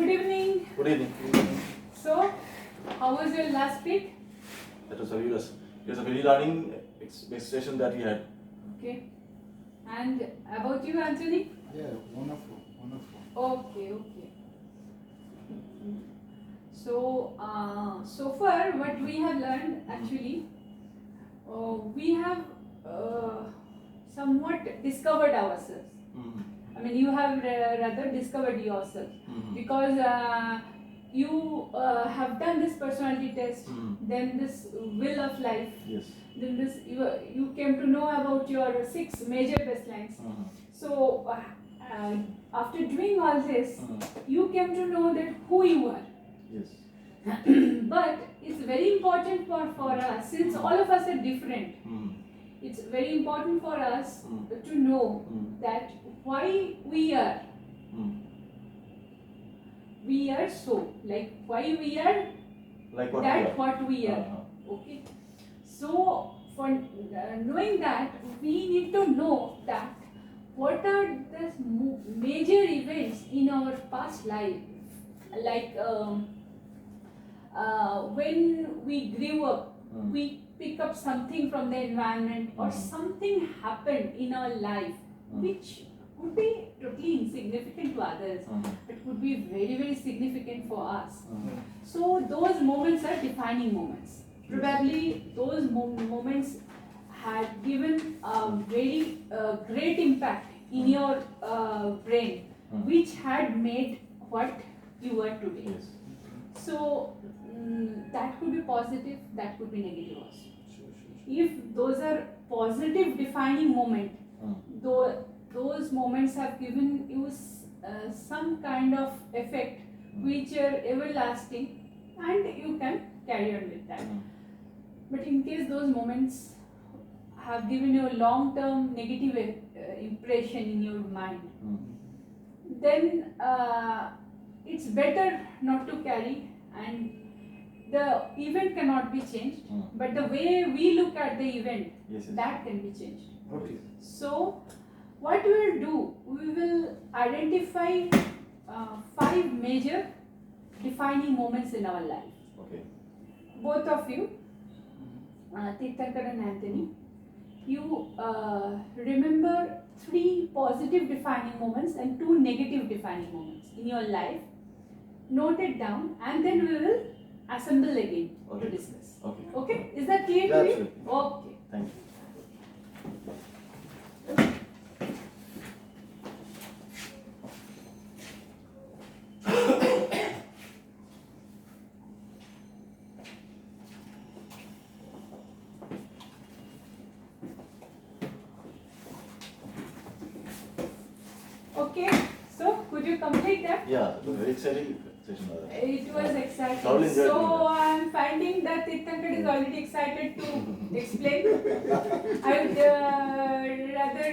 good evening. Good evening. So, how was your last week? That was fabulous. It was a very learning session that we had. Okay. And about you, Anthony? Yeah, wonderful. Okay. So, so far what we have learned actually, we have somewhat discovered ourselves. I mean, you have rather discovered yourself because you have done this personality test, then this wheel of life, Yes. then this you came to know about your 6 major baselines. So after doing all this, you came to know that who you are. Yes. But it's very important for us, since all of us are different, it's very important for us to know that why we are so, like why we are Like what that we are. what we are. Okay. So for knowing that, we need to know that what are the major events in our past life, like when we grew up, we pick up something from the environment, or something happened in our life which could be totally insignificant to others, but could be very, very significant for us. So those moments are defining moments. Probably those moments had given a very great impact in your brain, which had made what you are today. Yes. So that could be positive, that could be negative also. If those are positive defining moments, those moments have given you some kind of effect which are everlasting, and you can carry on with that. But in case those moments have given you a long-term negative impression in your mind, then it's better not to carry, and the event cannot be changed, but the way we look at the event, that can be changed. Okay. So what we will do, we will identify 5 major defining moments in our life. Okay. Both of you, Tirthankar and Anthony, you remember 3 positive defining moments and 2 negative defining moments in your life. Note it down, and then we will assemble again to discuss. Okay. Okay? Is that clear Yeah, to you? absolutely. Okay. Thank you. Okay, so could you complete that? Yeah, it was very exciting session. It was Thoroughly exciting. enjoyed So doing I'm finding that Tirthankar is already excited to explain. I would rather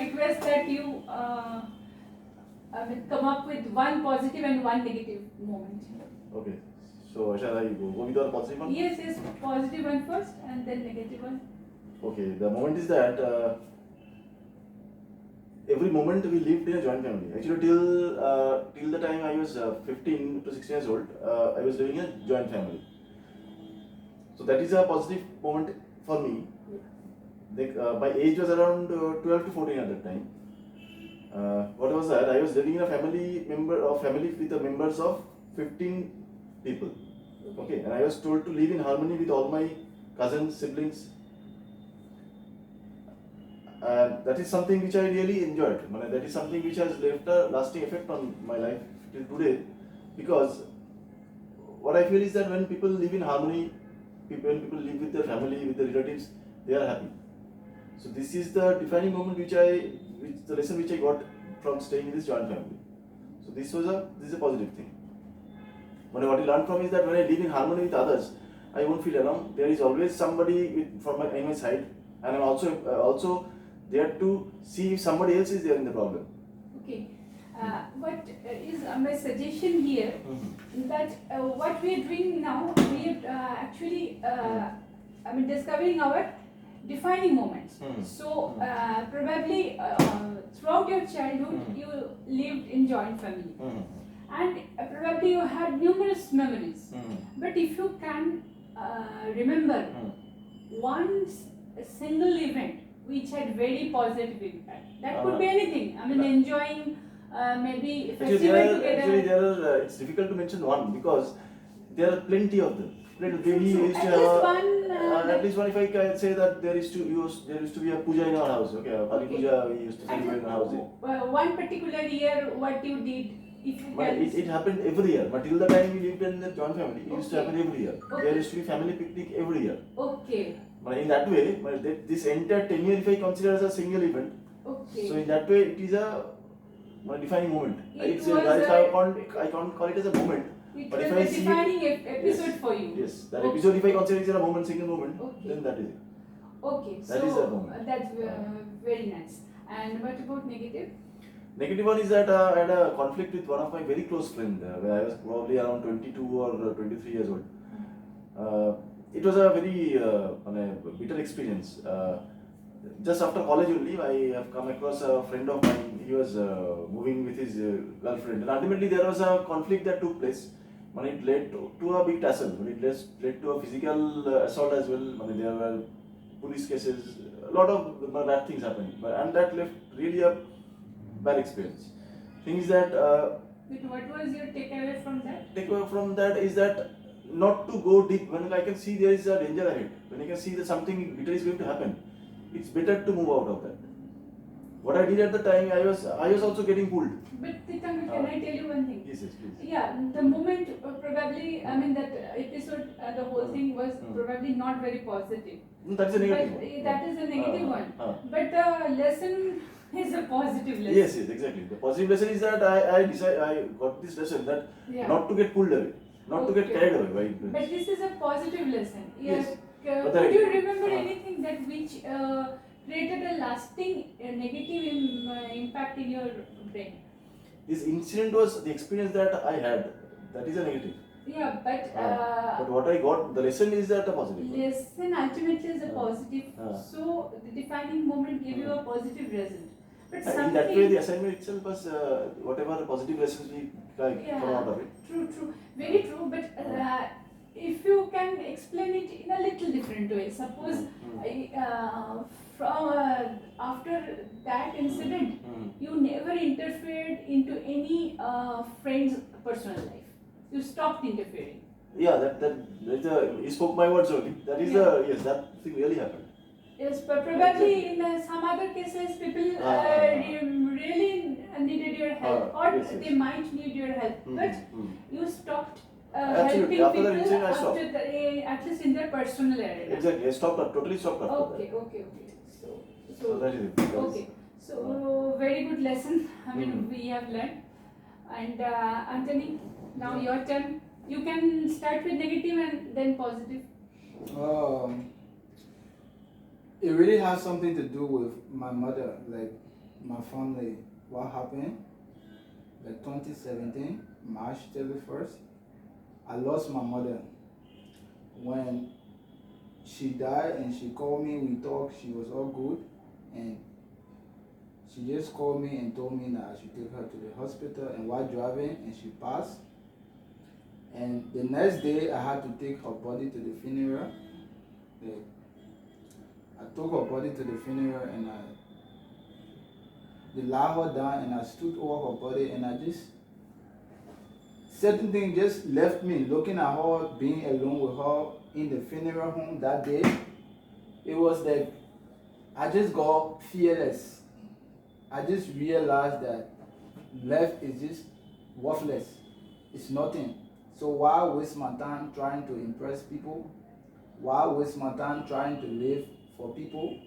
request that you come up with 1 positive and 1 negative moment. Okay. So shall I go with the positive one? Yes, positive one first and then negative one. Okay. The moment is that every moment we lived in a joint family. Actually, till the time I was 15 to 16 years old, I was living in a joint family. So that is a positive moment for me. My age was around 12 to 14 at that time. What was that? I was living in a family with the members of 15 people. Okay, and I was told to live in harmony with all my cousins, siblings. That is something which I really enjoyed. That is something which has left a lasting effect on my life till today. Because what I feel is that when people live in harmony, when people live with their family, with their relatives, they are happy. So this is the defining moment the lesson which I got from staying in this joint family. So this is a positive thing. What I learned from is that when I live in harmony with others, I won't feel alone. There is always somebody on my side, and I'm also there to see if somebody else is there in the problem. Okay. What is my suggestion here, that what we are doing now, we are actually discovering our defining moments. So probably throughout your childhood you lived in joint family, and probably you had numerous memories. But if you can remember one single event which had very positive impact, that could be anything. I mean, enjoying maybe festival together. It's difficult to mention one because there are plenty of them. True. At least one. At least one. If I can say that there used to be a puja in our house. Okay, a Kali Puja we used to celebrate in our house. One particular year, what you did, if you can. It happened every year. But till the time we lived in the joint family, it used to happen every year. There used to be family picnic every year. Okay. But in that way, this entire 10 year, if I consider as a single event, so in that way it is a defining moment. I can't call it as a moment. It But was if I a see defining episode for you. Yes, that episode, if I consider it as a moment, single moment, then that is it. Okay, That is a moment. That's very nice. And what about negative? Negative one is that I had a conflict with one of my very close friends when I was probably around 22 or 23 years old. It was a very bitter experience. Just after college only, I have come across a friend of mine. He was moving with his girlfriend, and ultimately there was a conflict that took place. It led to a big tussle. It led to a physical assault as well. There were police cases. A lot of bad things happened, and that left really a bad experience. Thing is that. What was your takeaway from that? Takeaway from that is that not to go deep. When I can see there is a danger ahead, when I can see that something bitter is going to happen, it's better to move out of that. What I did at the time, I was also getting pulled. But Titank, can I tell you one thing? Yes, please. Yeah, the moment probably, I mean that episode, the whole thing was probably not very positive. That is a negative but one. That is a negative one. But the lesson is a positive lesson. Yes, exactly. The positive lesson is that I got this lesson that not to get pulled away, not to get carried away. But this is a positive lesson. Yes. Could you remember anything that which created a lasting negative impact in your brain? This incident was the experience that I had. That is a negative. Yeah, but what I got, the lesson is that a positive. Lesson ultimately is a positive. So the defining moment gave you a positive result. But in that way, the assignment itself was whatever positive lessons we come out of it. True, very true. But if you can explain it in a little different way, suppose from after that incident, you never interfered into any friend's personal life. You stopped interfering. Yeah, you spoke my words only. That is that thing really happened. Yes, but probably in some other cases, people really needed your help, or they might need your help. But you stopped helping people after at least in their personal area. Exactly, I totally stopped after that. Okay. So that is it. Okay, so very good lesson. I mean, we have learned. And Anthony, now your turn. You can start with negative and then positive. It really has something to do with my mother, like my family. What happened? Like 2017, March 31st, I lost my mother. When she died and she called me, we talked, she was all good. And she just called me and told me that I should take her to the hospital, and while driving, and she passed. And the next day, I had to take her body to the funeral. I took her body to the funeral, and they laid her down, and I stood over her body, and I just, certain things just left me looking at her, being alone with her in the funeral home that day. It was like, I just got fearless. I just realized that life is just worthless. It's nothing. So why waste my time trying to impress people? Why waste my time trying to live for people?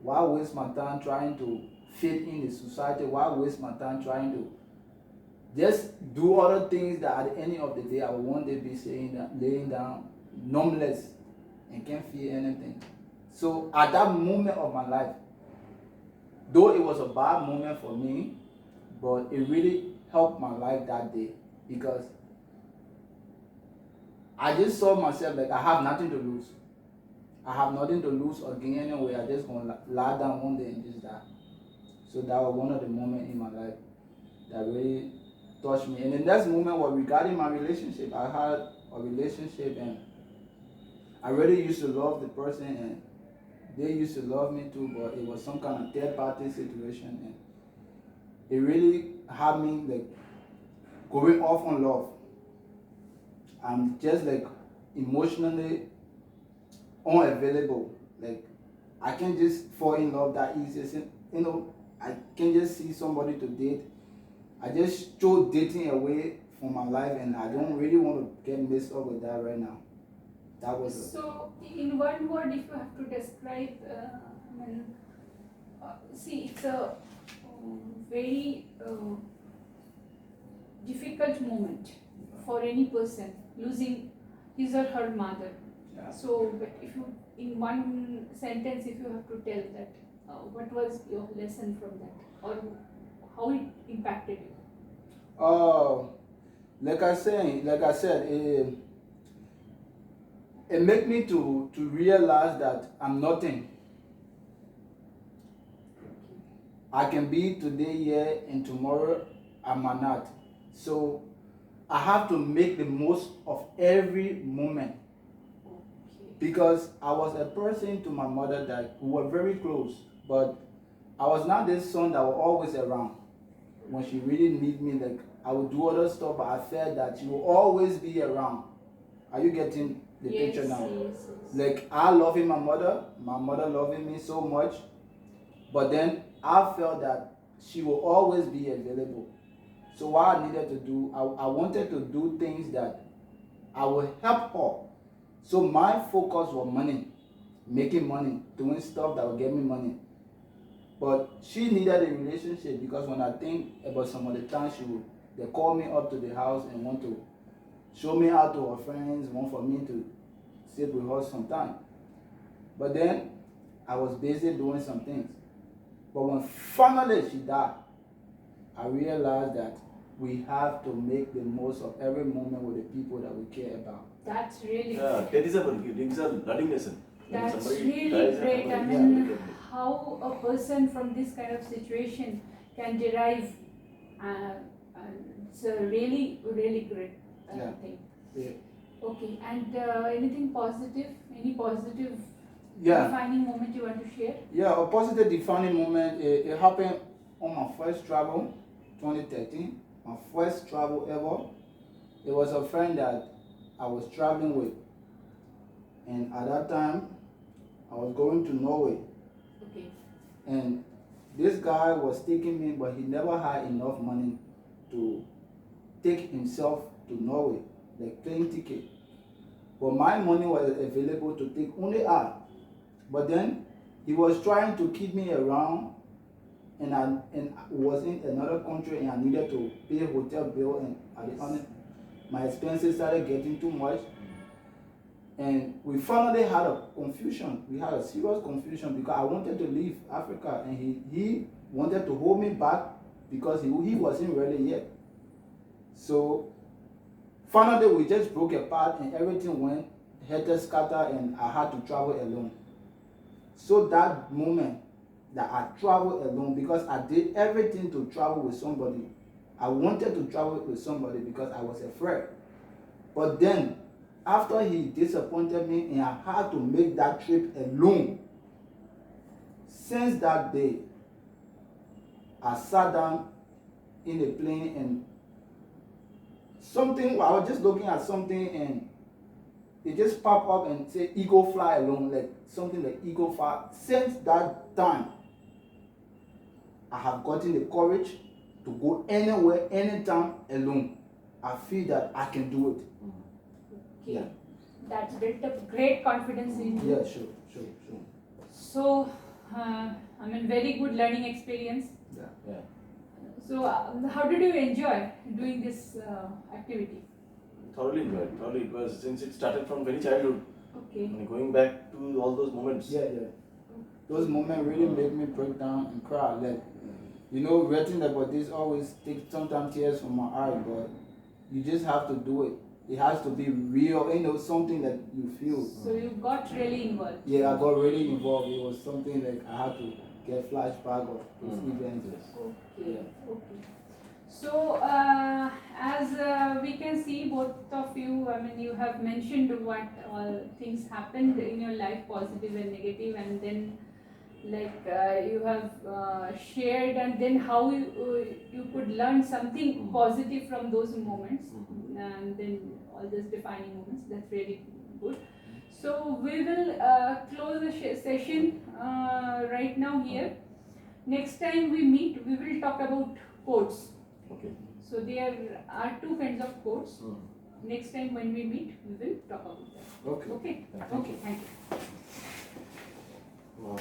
Why waste my time trying to fit in the society? Why waste my time trying to just do other things that at the end of the day I will one day be laying down numbness and can't feel anything? So at that moment of my life, though it was a bad moment for me, but it really helped my life that day, because I just saw myself like I have nothing to lose. I have nothing to lose or gain anyway. I just gonna lie down one day and just die. So that was one of the moments in my life that really touched me. And the next moment was regarding my relationship. I had a relationship and I really used to love the person and they used to love me too, but it was some kind of third party situation and it really had me like going off on love. I'm just like emotionally unavailable. Like I can't just fall in love that easy. You know, I can't just see somebody to date. I just throw dating away from my life and I don't really want to get mixed up with that right now. That was so in one word, if you have to describe, see, it's a very difficult moment for any person losing his or her mother. yeah. So, but if you, in one sentence, if you have to tell that, what was your lesson from that, or how it impacted you? Like I said, it made me to realize that I'm nothing. I can be today here and tomorrow I might not. So I have to make the most of every moment. Because I was a person to my mother that we were very close, but I was not this son that was always around. When she really need me, like I would do other stuff, but I felt that she will always be around. Are you getting the picture now? Yes. Like I loving my mother loving me so much, but then I felt that she will always be available. So what I needed to do, I wanted to do things that I will help her. So my focus was money, making money, doing stuff that will get me money. But she needed a relationship because when I think about some of the times they call me up to the house and want to show me out to her friends, want for me to sit with her sometime. But then I was busy doing some things. But when finally she died, I realized that we have to make the most of every moment with the people that we care about. That's really Yeah, great. that is a learning lesson. When That's somebody really dies, great. I somebody- mean, how a person from this kind of situation can derive, it's a really, really great Yeah. thing. Yeah. Okay, and anything positive? Any positive Yeah. defining moment you want to share? Yeah, a positive defining moment, it happened on my first travel, 2013. My first travel ever. It was a friend that I was traveling with. And at that time, I was going to Norway. Okay. And this guy was taking me, but he never had enough money to take himself to Norway, like plane ticket. But my money was available to take only I. But then he was trying to keep me around, and I was in another country, and I needed to pay hotel bill, and at the end, my expenses started getting too much. And we finally had a confusion. We had a serious confusion because I wanted to leave Africa, and he wanted to hold me back because he wasn't ready yet. So finally we just broke apart, and everything went helter-skelter, and I had to travel alone. So that moment that I traveled alone, because I did everything to travel with somebody. I wanted to travel with somebody because I was afraid. But then, after he disappointed me and I had to make that trip alone, since that day, I sat down in a plane and I was just looking at something and it just popped up and said Eagle Fly Alone, like something like Eagle Fly. Since that time, I have gotten the courage to go anywhere, anytime alone. I feel that I can do it. Okay. Yeah. That's built up great confidence in you. Yeah, sure. So, very good learning experience. Yeah. So, how did you enjoy doing this activity? Thoroughly enjoyed. Thoroughly, it was since it started from very childhood. Okay. And going back to all those moments. Yeah. Those moments really make me break down and cry. Like, writing about this always takes sometimes tears from my eye, but you just have to do it. It has to be real, something that you feel. So you got really involved. Yeah, I got really involved. It was something like I had to get flashback of those events. Okay. Yeah. Okay. So, as we can see, both of you, I mean, you have mentioned what all things happened in your life, positive and negative, and then like you have shared, and then how you could learn something positive from those moments, and then all those defining moments. That's really good. So we will close the session right now here. Next time we meet, we will talk about codes. Okay. So there are two kinds of codes. Next time when we meet, we will talk about that. Okay. Okay. Thank you. Okay. Thank you. Wow.